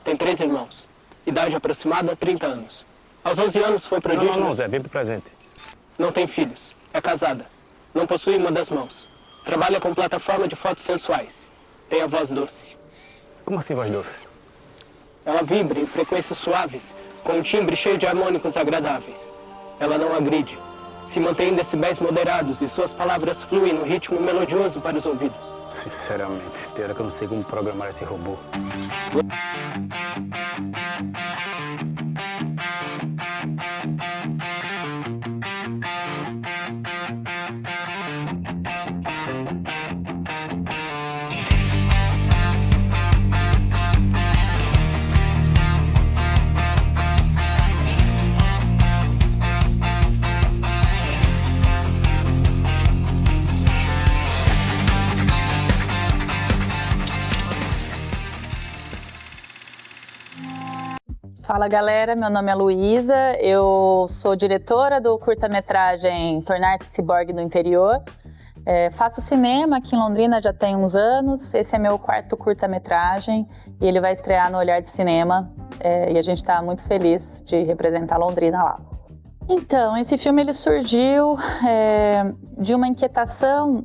Tem 3 irmãos. Idade aproximada, 30 anos. Aos 11 anos foi prodígio... Não, Zé, vem pro presente. Não tem filhos. É casada. Não possui uma das mãos. Trabalha com plataforma de fotos sensuais. Tem a voz doce. Como assim, voz doce? Ela vibra em frequências suaves, com um timbre cheio de harmônicos agradáveis. Ela não agride. Se mantém em decibéis moderados e suas palavras fluem no ritmo melodioso para os ouvidos. Sinceramente, tem hora que eu não sei como programar esse robô. Fala galera, meu nome é Luísa, eu sou diretora do curta-metragem Tornar-se Ciborgue no Interior. Faço cinema aqui em Londrina já tem uns anos, esse é meu 4º curta-metragem e ele vai estrear no Olhar de Cinema e a gente está muito feliz de representar Londrina lá. Então, esse filme ele surgiu de uma inquietação.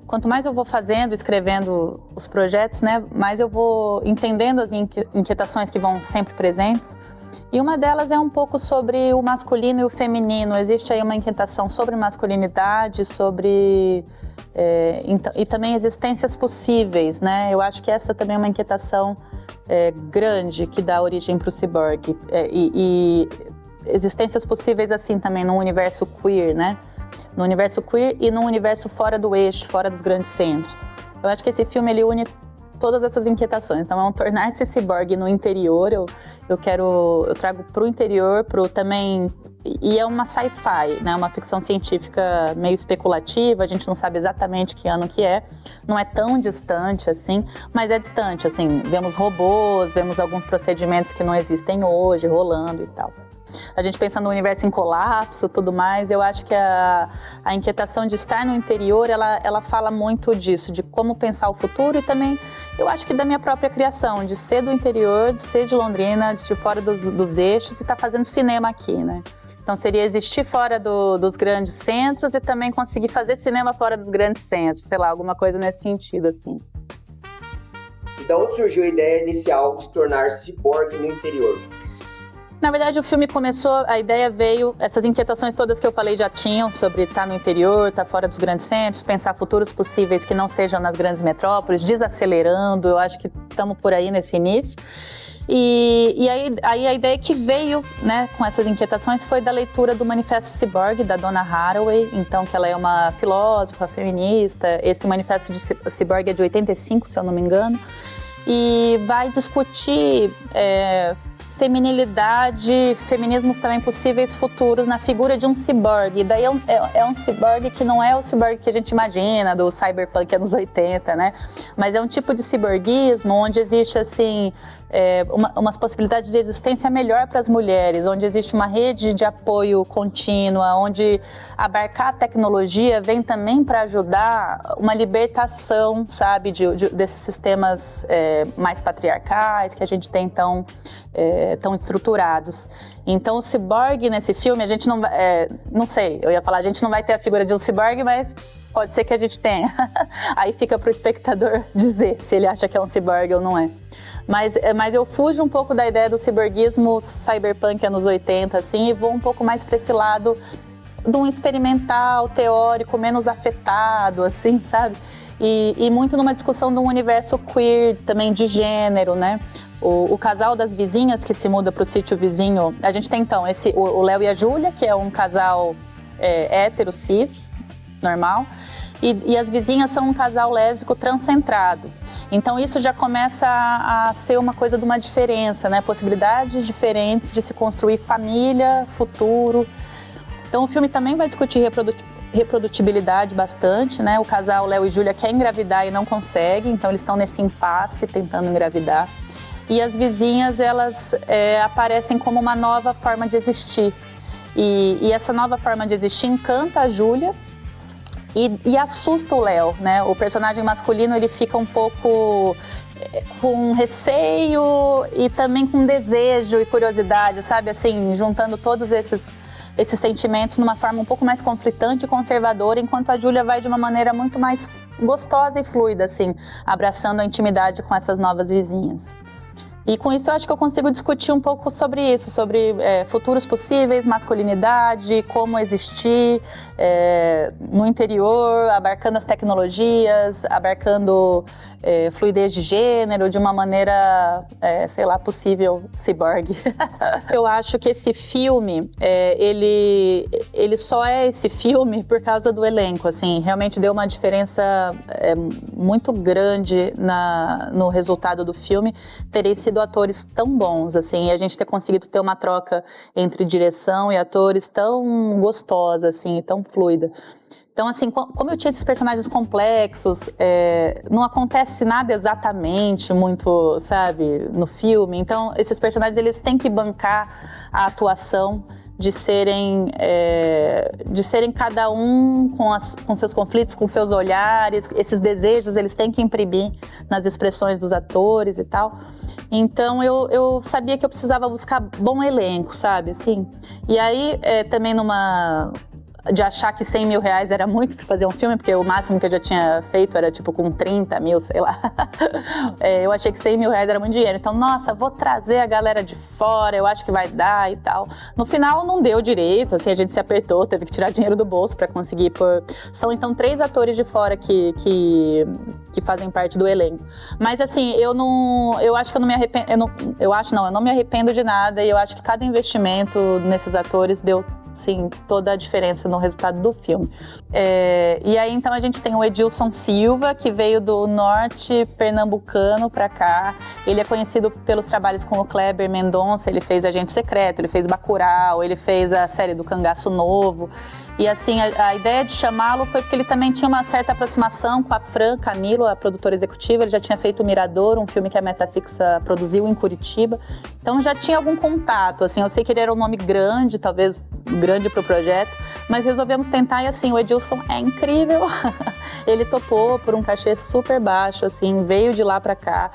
Quanto mais eu vou fazendo, escrevendo os projetos, né, mais eu vou entendendo as inquietações que vão sempre presentes. E uma delas é um pouco sobre o masculino e o feminino. Existe aí uma inquietação sobre masculinidade, e também existências possíveis, né? Eu acho que essa também é uma inquietação grande que dá origem para o ciborgue. E existências possíveis assim também no universo queer, né? No universo queer e no universo fora do eixo, fora dos grandes centros. Eu acho que esse filme ele une todas essas inquietações. Então é um tornar-se ciborgue no interior. Eu trago para o interior, também, e é uma sci-fi, né? Uma ficção científica meio especulativa. A gente não sabe exatamente que ano que é. Não é tão distante assim, mas é distante. Assim, vemos robôs, vemos alguns procedimentos que não existem hoje rolando e tal. A gente pensa no universo em colapso, tudo mais, eu acho que a inquietação de estar no interior, ela fala muito disso, de como pensar o futuro e também, eu acho que da minha própria criação, de ser do interior, de ser de Londrina, de ser fora dos eixos e estar fazendo cinema aqui, né? Então seria existir fora dos grandes centros e também conseguir fazer cinema fora dos grandes centros, sei lá, alguma coisa nesse sentido, assim. E da onde surgiu a ideia inicial de tornar ciborgue no interior? Na verdade, o filme começou, a ideia veio, essas inquietações todas que eu falei já tinham sobre estar no interior, estar fora dos grandes centros, pensar futuros possíveis que não sejam nas grandes metrópoles, desacelerando, eu acho que estamos por aí nesse início. E aí a ideia que veio, né, com essas inquietações foi da leitura do Manifesto Ciborgue, da Donna Haraway, então que ela é uma filósofa, feminista. Esse Manifesto de Ciborgue é de 85, se eu não me engano, e vai discutir feminilidade, feminismos também possíveis futuros na figura de um ciborgue. E daí é um ciborgue que não é o ciborgue que a gente imagina, do cyberpunk anos 80, né? Mas é um tipo de ciborguismo onde existe, assim, umas possibilidades de existência melhor para as mulheres, onde existe uma rede de apoio contínua, onde abarcar a tecnologia vem também para ajudar uma libertação, sabe, desses sistemas mais patriarcais que a gente tem tão estruturados. Então o ciborgue nesse filme, a gente não vai, não sei, eu ia falar, a gente não vai ter a figura de um ciborgue, mas pode ser que a gente tenha. Aí fica pro espectador dizer se ele acha que é um ciborgue ou não é. Mas eu fujo um pouco da ideia do ciborguismo cyberpunk anos 80, assim, e vou um pouco mais para esse lado de um experimental, teórico, menos afetado, assim, sabe? E muito numa discussão de um universo queer, também de gênero, né? O casal das vizinhas que se muda para o sítio vizinho, a gente tem então o Léo e a Júlia, que é um casal hétero, cis, normal, e as vizinhas são um casal lésbico transcentrado. Então isso já começa a ser uma coisa de uma diferença, né? Possibilidades diferentes de se construir família, futuro. Então o filme também vai discutir reprodutibilidade bastante, né? O casal Léo e Júlia quer engravidar e não consegue, então eles estão nesse impasse tentando engravidar. E as vizinhas, elas aparecem como uma nova forma de existir. E essa nova forma de existir encanta a Júlia e assusta o Léo, né? O personagem masculino, ele fica um pouco com receio e também com desejo e curiosidade, sabe? Assim, juntando todos esses sentimentos numa forma um pouco mais conflitante e conservadora, enquanto a Júlia vai de uma maneira muito mais gostosa e fluida, assim, abraçando a intimidade com essas novas vizinhas. E com isso eu acho que eu consigo discutir um pouco sobre isso, sobre futuros possíveis, masculinidade, como existir no interior, abarcando as tecnologias, abarcando fluidez de gênero de uma maneira, sei lá, possível, ciborgue. Eu acho que esse filme, ele só é esse filme por causa do elenco, assim, realmente deu uma diferença muito grande no resultado do filme, terem sido atores tão bons, assim, e a gente ter conseguido ter uma troca entre direção e atores tão gostosa, assim, tão fluida. Então, assim, como eu tinha esses personagens complexos, não acontece nada exatamente muito, sabe, no filme. Então, esses personagens, eles têm que bancar a atuação de serem cada um com seus conflitos, com seus olhares, esses desejos, eles têm que imprimir nas expressões dos atores e tal. Então, eu sabia que eu precisava buscar bom elenco, sabe, assim. E aí, também de achar que 100 mil reais era muito para fazer um filme, porque o máximo que eu já tinha feito era tipo com 30 mil, sei lá. Eu achei que 100 mil reais era muito dinheiro. Então, nossa, vou trazer a galera de fora, eu acho que vai dar e tal. No final, não deu direito, assim, a gente se apertou, teve que tirar dinheiro do bolso para conseguir pôr. São, então, 3 atores de fora que fazem parte do elenco. Mas, assim, eu acho que eu não me arrependo, eu não me arrependo de nada, e eu acho que cada investimento nesses atores deu, sim, toda a diferença no resultado do filme. E aí, então, a gente tem o Edilson Silva, que veio do norte pernambucano para cá. Ele é conhecido pelos trabalhos com o Kleber Mendonça, ele fez Agente Secreto, ele fez Bacurau, ele fez a série do Cangaço Novo. E assim, a ideia de chamá-lo foi porque ele também tinha uma certa aproximação com a Fran Camilo, a produtora executiva. Ele já tinha feito o Mirador, um filme que a Metafixa produziu em Curitiba. Então já tinha algum contato, assim, eu sei que ele era um nome grande, talvez grande para o projeto, mas resolvemos tentar e assim, o Edilson é incrível. Ele topou por um cachê super baixo, assim, veio de lá para cá.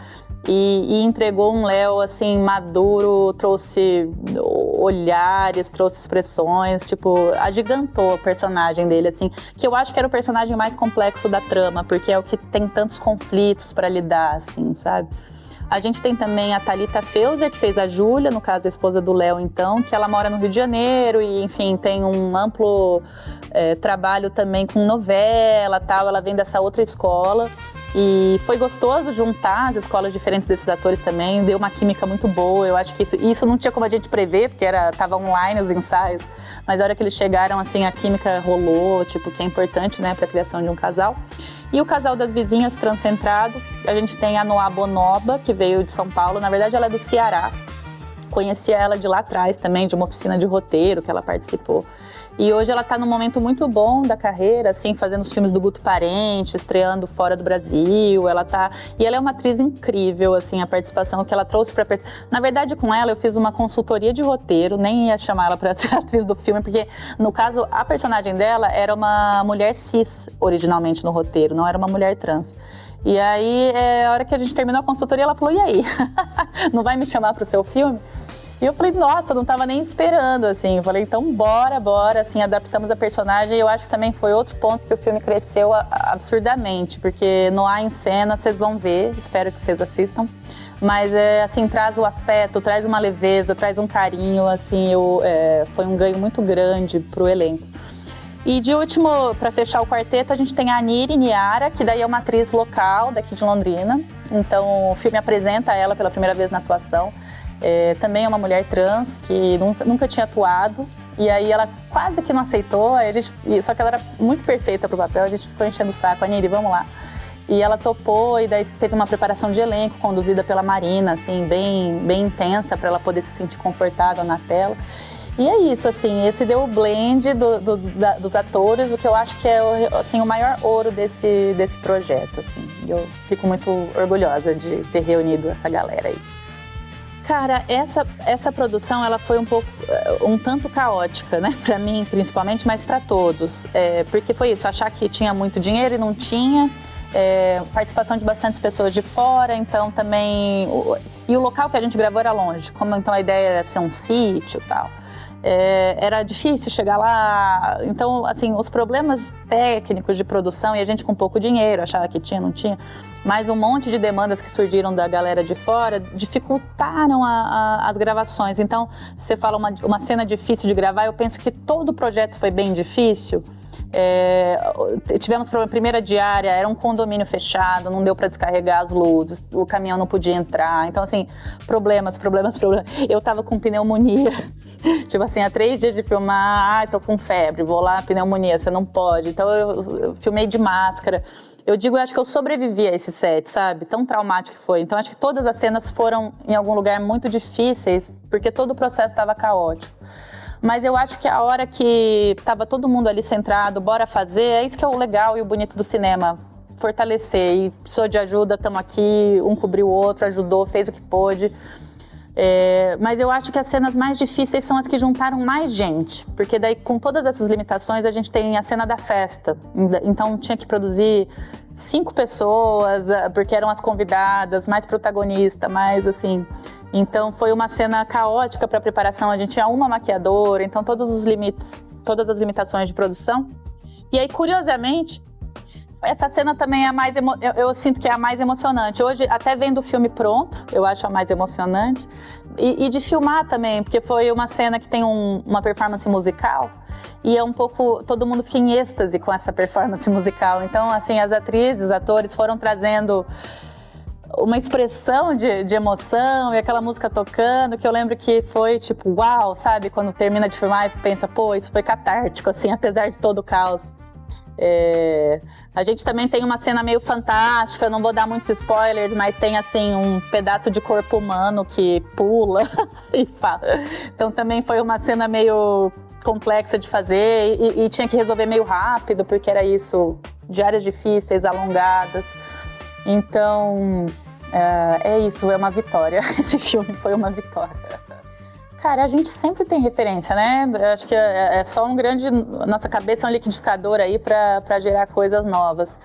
E entregou um Léo, assim, maduro, trouxe olhares, trouxe expressões, tipo, agigantou o personagem dele, assim, que eu acho que era o personagem mais complexo da trama, porque é o que tem tantos conflitos para lidar, assim, sabe? A gente tem também a Thalita Feuser, que fez a Júlia, no caso a esposa do Léo, então, que ela mora no Rio de Janeiro e, enfim, tem um amplo trabalho também com novela, tal, ela vem dessa outra escola. E foi gostoso juntar as escolas diferentes desses atores também, deu uma química muito boa. Eu acho que isso não tinha como a gente prever, porque tava online os ensaios, mas a hora que eles chegaram, assim, a química rolou, tipo, que é importante, né, para a criação de um casal. E o casal das vizinhas, Transcentrado, a gente tem a Noa Bonoba, que veio de São Paulo, na verdade ela é do Ceará. Conhecia ela de lá atrás também, de uma oficina de roteiro que ela participou. E hoje ela está num momento muito bom da carreira, assim, fazendo os filmes do Guto Parente, estreando fora do Brasil. E ela é uma atriz incrível, assim, a participação que ela trouxe para. Na verdade, com ela eu fiz uma consultoria de roteiro, nem ia chamar ela para ser atriz do filme, porque no caso a personagem dela era uma mulher cis originalmente no roteiro, não era uma mulher trans. E aí, a hora que a gente terminou a consultoria, ela falou: e aí? Não vai me chamar para o seu filme? E eu falei, nossa, não tava nem esperando, assim. Eu falei, então bora, assim, adaptamos a personagem. E eu acho que também foi outro ponto que o filme cresceu absurdamente, porque no Ar em Cena, vocês vão ver, espero que vocês assistam. Mas, assim, traz o afeto, traz uma leveza, traz um carinho, assim, foi um ganho muito grande pro elenco. E de último, para fechar o quarteto, a gente tem a Niri Niara, que daí é uma atriz local daqui de Londrina. Então, o filme apresenta ela pela primeira vez na atuação. Também é uma mulher trans que nunca tinha atuado, e aí ela quase que não aceitou, só que ela era muito perfeita pro papel, a gente ficou enchendo o saco, a Niri, vamos lá. E ela topou, e daí teve uma preparação de elenco conduzida pela Marina, assim, bem, bem intensa, para ela poder se sentir confortável na tela. E é isso, assim, esse deu o blend dos atores, o que eu acho que é, assim, o maior ouro desse projeto, assim. Eu fico muito orgulhosa de ter reunido essa galera aí. Cara, essa produção, ela foi um tanto caótica, né? Pra mim, principalmente, mas pra todos. Porque foi isso, achar que tinha muito dinheiro e não tinha. participação de bastantes pessoas de fora, então também... E o local que a gente gravou era longe, como então a ideia era ser um sítio e tal. Era difícil chegar lá, então, assim, os problemas técnicos de produção, e a gente com pouco dinheiro, achava que tinha, não tinha, mas um monte de demandas que surgiram da galera de fora dificultaram as gravações. Então, você fala uma cena difícil de gravar, eu penso que todo o projeto foi bem difícil. Tivemos problema, primeira diária, era um condomínio fechado, não deu para descarregar as luzes, o caminhão não podia entrar, então assim, problemas. Eu tava com pneumonia, tipo assim, há 3 dias de filmar, tô com febre, vou lá, pneumonia, você não pode, então eu filmei de máscara. Eu acho que eu sobrevivi a esse set, sabe? Tão traumático que foi. Então, acho que todas as cenas foram, em algum lugar, muito difíceis, porque todo o processo estava caótico. Mas eu acho que a hora que estava todo mundo ali centrado, bora fazer, é isso que é o legal e o bonito do cinema. Fortalecer. E precisou de ajuda, estamos aqui, um cobriu o outro, ajudou, fez o que pôde. Mas eu acho que as cenas mais difíceis são as que juntaram mais gente, porque daí com todas essas limitações a gente tem a cena da festa, então tinha que produzir 5 pessoas, porque eram as convidadas, mais protagonista, mais assim, então foi uma cena caótica para a preparação, a gente tinha uma maquiadora, então todos os limites, todas as limitações de produção, e aí curiosamente essa cena também é a mais, eu sinto que é a mais emocionante. Hoje, até vendo o filme pronto, eu acho a mais emocionante. E de filmar também, porque foi uma cena que tem uma performance musical. E é um pouco, todo mundo fica em êxtase com essa performance musical. Então, assim, as atrizes, os atores foram trazendo uma expressão de emoção e aquela música tocando, que eu lembro que foi tipo, uau, sabe? Quando termina de filmar e pensa, pô, isso foi catártico, assim, apesar de todo o caos. A gente também tem uma cena meio fantástica, não vou dar muitos spoilers, mas tem assim um pedaço de corpo humano que pula e fala. Então também foi uma cena meio complexa de fazer e tinha que resolver meio rápido, porque era isso, diárias difíceis, alongadas. Então é isso, é uma vitória. Esse filme foi uma vitória. Cara, a gente sempre tem referência, né? Acho que é só nossa cabeça é um liquidificador aí para gerar coisas novas.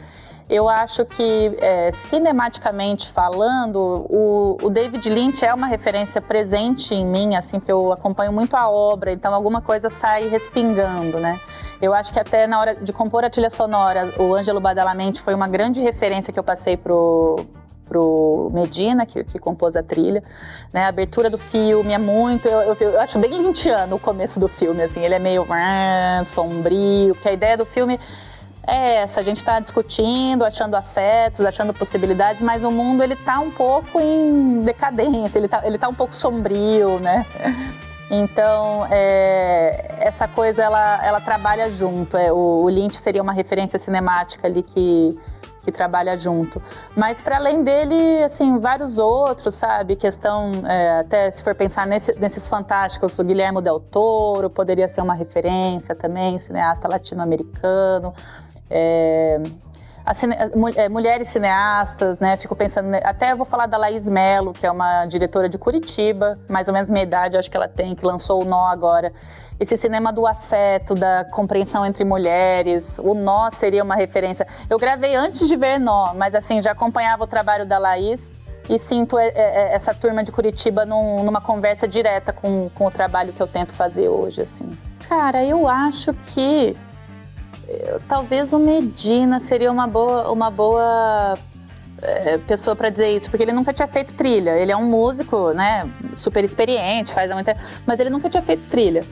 Eu acho que, cinematicamente falando, o David Lynch é uma referência presente em mim, assim, porque eu acompanho muito a obra, então alguma coisa sai respingando, né? Eu acho que até na hora de compor a trilha sonora, o Ângelo Badalamenti foi uma grande referência que eu passei pro Medina, que compôs a trilha, né? A abertura do filme é muito... Eu acho bem lynchiano o começo do filme, assim. Ele é meio sombrio, porque a ideia do filme é essa. A gente está discutindo, achando afetos, achando possibilidades, mas o mundo, ele tá um pouco em decadência, ele tá um pouco sombrio, né? Então, essa coisa, ela trabalha junto. O Lynch seria uma referência cinemática ali que trabalha junto. Mas, para além dele, assim, vários outros, sabe? Questão, até se for pensar nesses fantásticos, o Guillermo del Toro poderia ser uma referência também, cineasta latino-americano. Mulheres cineastas, né? Fico pensando, até eu vou falar da Laís Mello, que é uma diretora de Curitiba, mais ou menos minha idade, eu acho que ela tem, que lançou o Nó agora. Esse cinema do afeto, da compreensão entre mulheres, o Nó seria uma referência. Eu gravei antes de ver Nó, mas assim, já acompanhava o trabalho da Laís e sinto essa turma de Curitiba numa conversa direta com o trabalho que eu tento fazer hoje, assim. Cara, eu acho que talvez o Medina seria uma boa pessoa para dizer isso, porque ele nunca tinha feito trilha. Ele é um músico, né, super experiente, mas ele nunca tinha feito trilha.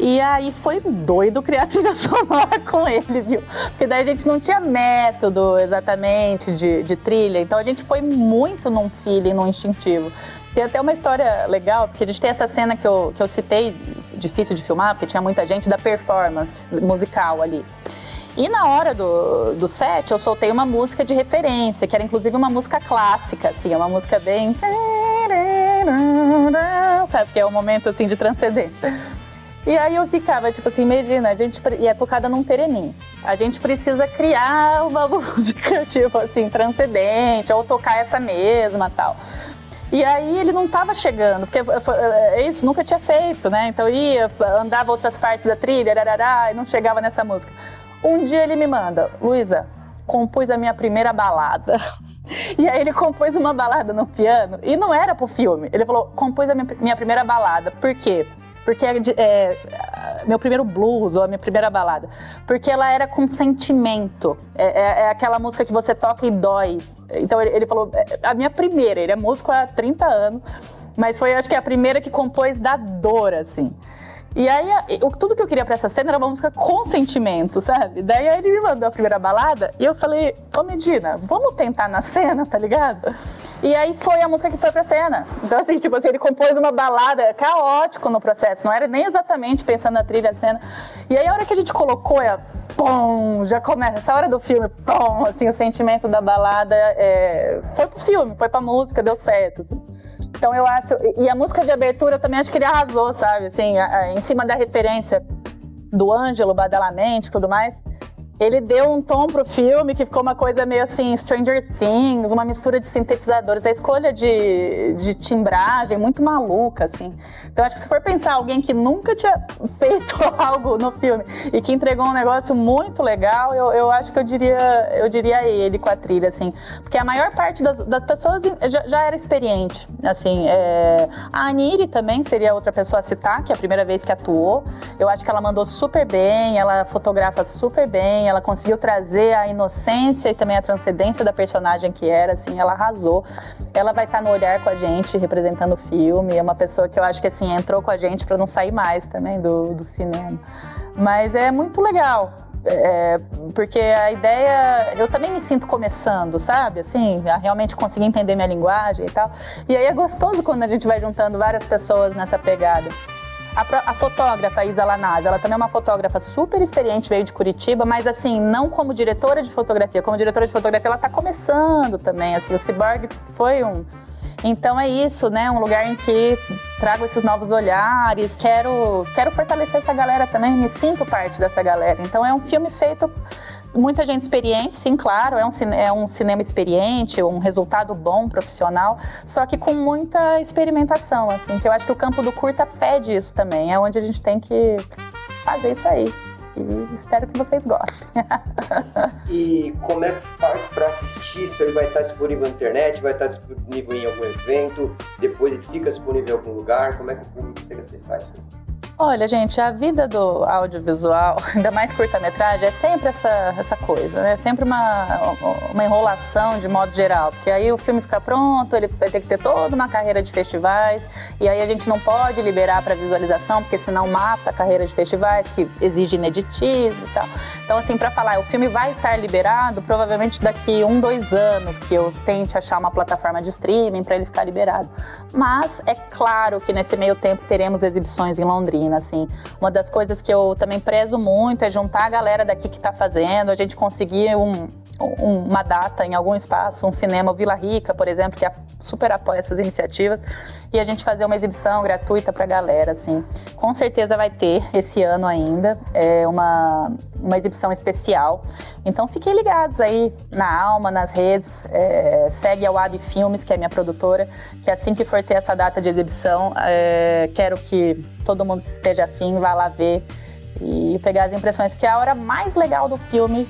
E aí foi doido criar trilha sonora com ele, viu? Porque daí a gente não tinha método exatamente de trilha, então a gente foi muito num feeling, num instintivo. Tem até uma história legal, porque a gente tem essa cena que eu citei, difícil de filmar, porque tinha muita gente, da performance musical ali. E na hora do set, eu soltei uma música de referência, que era inclusive uma música clássica, assim, uma música bem... Sabe, porque é um momento, assim, de transcendência. E aí eu ficava, tipo assim, Medina, e é tocada num teremin. A gente precisa criar uma música, tipo assim, transcendente, ou tocar essa mesma e tal. E aí ele não estava chegando, porque isso nunca tinha feito, né? Então andava outras partes da trilha, e não chegava nessa música. Um dia ele me manda, Luísa, compus a minha primeira balada. E aí ele compôs uma balada no piano, e não era pro filme. Ele falou, compôs a minha primeira balada. Por quê? Porque meu primeiro blues, ou a minha primeira balada. Porque ela era com sentimento. É aquela música que você toca e dói. Então ele falou, a minha primeira, ele é músico há 30 anos, mas foi, acho que, a primeira que compôs da dor, assim. E aí, tudo que eu queria pra essa cena era uma música com sentimento, sabe? Daí ele me mandou a primeira balada e eu falei, ô Medina, vamos tentar na cena, tá ligado? E aí foi a música que foi pra cena. Então assim, tipo assim, ele compôs uma balada caótico no processo, não era nem exatamente pensando na trilha, a cena. E aí a hora que a gente colocou, pum, já começa, essa hora do filme, pum, assim, o sentimento da balada foi pro filme, foi pra música, deu certo, assim. Então eu acho, e a música de abertura eu também acho que ele arrasou, sabe, assim, em cima da referência do Ângelo Badalamenti e tudo mais, ele deu um tom pro filme que ficou uma coisa meio assim, Stranger Things, uma mistura de sintetizadores, a escolha de timbragem muito maluca, assim. Então acho que se for pensar alguém que nunca tinha feito algo no filme e que entregou um negócio muito legal, eu acho que eu diria ele com a trilha, assim. Porque a maior parte das pessoas já era experiente, assim. A Aniri também seria outra pessoa a citar, que é a primeira vez que atuou. Eu acho que ela mandou super bem, ela fotografa super bem, ela conseguiu trazer a inocência e também a transcendência da personagem que era, assim, ela arrasou. Ela vai estar no olhar com a gente, representando o filme, é uma pessoa que eu acho que, assim, entrou com a gente para não sair mais também do cinema. Mas é muito legal, porque a ideia, eu também me sinto começando, sabe, assim, a realmente conseguir entender minha linguagem e tal. E aí é gostoso quando a gente vai juntando várias pessoas nessa pegada. A fotógrafa Isa Lanave, ela também é uma fotógrafa super experiente, veio de Curitiba, mas assim, não como diretora de fotografia. Como diretora de fotografia, ela está começando também, assim, o Cyborg foi um... Então é isso, né, um lugar em que trago esses novos olhares, quero fortalecer essa galera também, me sinto parte dessa galera. Então é um filme feito... Muita gente experiente, sim, claro, é um cinema experiente, um resultado bom, profissional, só que com muita experimentação, assim, que eu acho que o campo do curta pede isso também, é onde a gente tem que fazer isso aí. E espero que vocês gostem. E como é que faz para assistir? Isso aí vai estar disponível na internet, vai estar disponível em algum evento, depois ele fica disponível em algum lugar? Como é que o público consegue acessar isso aí? Olha, gente, a vida do audiovisual, ainda mais curta-metragem, é sempre essa coisa, né? É sempre uma enrolação de modo geral, porque aí o filme fica pronto, ele vai ter que ter toda uma carreira de festivais, e aí a gente não pode liberar para visualização, porque senão mata a carreira de festivais, que exige ineditismo e tal. Então, assim, para falar, o filme vai estar liberado provavelmente daqui 1-2 anos, que eu tente achar uma plataforma de streaming para ele ficar liberado. Mas é claro que nesse meio tempo teremos exibições em Londrina. Assim, uma das coisas que eu também prezo muito é juntar a galera daqui que está fazendo, a gente conseguir uma data em algum espaço, um cinema, o Vila Rica, por exemplo, que super apoia essas iniciativas, e a gente fazer uma exibição gratuita para a galera, assim. Com certeza vai ter esse ano ainda, uma exibição especial. Então fiquem ligados aí na Alma, nas redes, segue a Wabi Filmes, que é minha produtora, que assim que for ter essa data de exibição, quero que todo mundo que esteja afim vá lá ver e pegar as impressões, porque a hora mais legal do filme,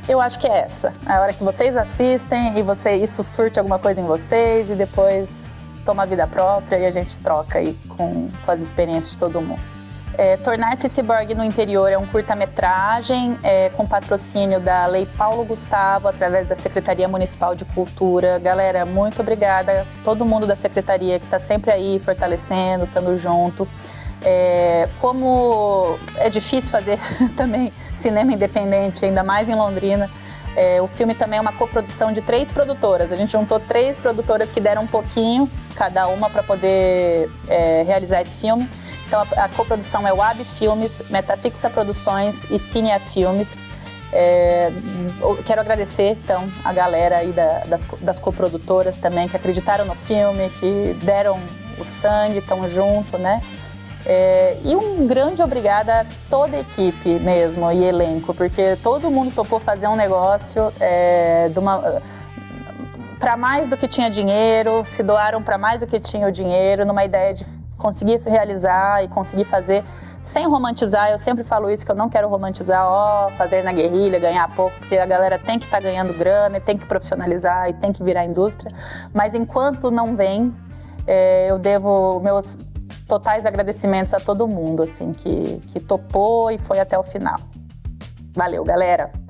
eu acho que é essa. A hora que vocês assistem e isso surte alguma coisa em vocês e depois toma vida própria e a gente troca aí com as experiências de todo mundo. Tornar-se Cyborg no Interior é um curta-metragem com patrocínio da Lei Paulo Gustavo, através da Secretaria Municipal de Cultura. Galera, muito obrigada. Todo mundo da Secretaria que está sempre aí fortalecendo, estando junto. Como é difícil fazer também cinema independente, ainda mais em Londrina, o filme também é uma coprodução de 3 produtoras. A gente juntou 3 produtoras que deram um pouquinho, cada uma, para poder realizar esse filme. Então a coprodução é Wabi Filmes, Metafixa Produções e Cinea Filmes. Quero agradecer então a galera aí das coprodutoras também, que acreditaram no filme, que deram o sangue, estão junto, né? E um grande obrigada a toda a equipe mesmo e elenco, porque todo mundo topou fazer um negócio para mais do que tinha dinheiro, se doaram para mais do que tinha o dinheiro, numa ideia de conseguir realizar e conseguir fazer sem romantizar. Eu sempre falo isso, que eu não quero romantizar, fazer na guerrilha, ganhar pouco, porque a galera tem que estar ganhando grana, e tem que profissionalizar e tem que virar indústria. Mas enquanto não vem, eu devo meus totais agradecimentos a todo mundo, assim, que topou e foi até o final. Valeu, galera!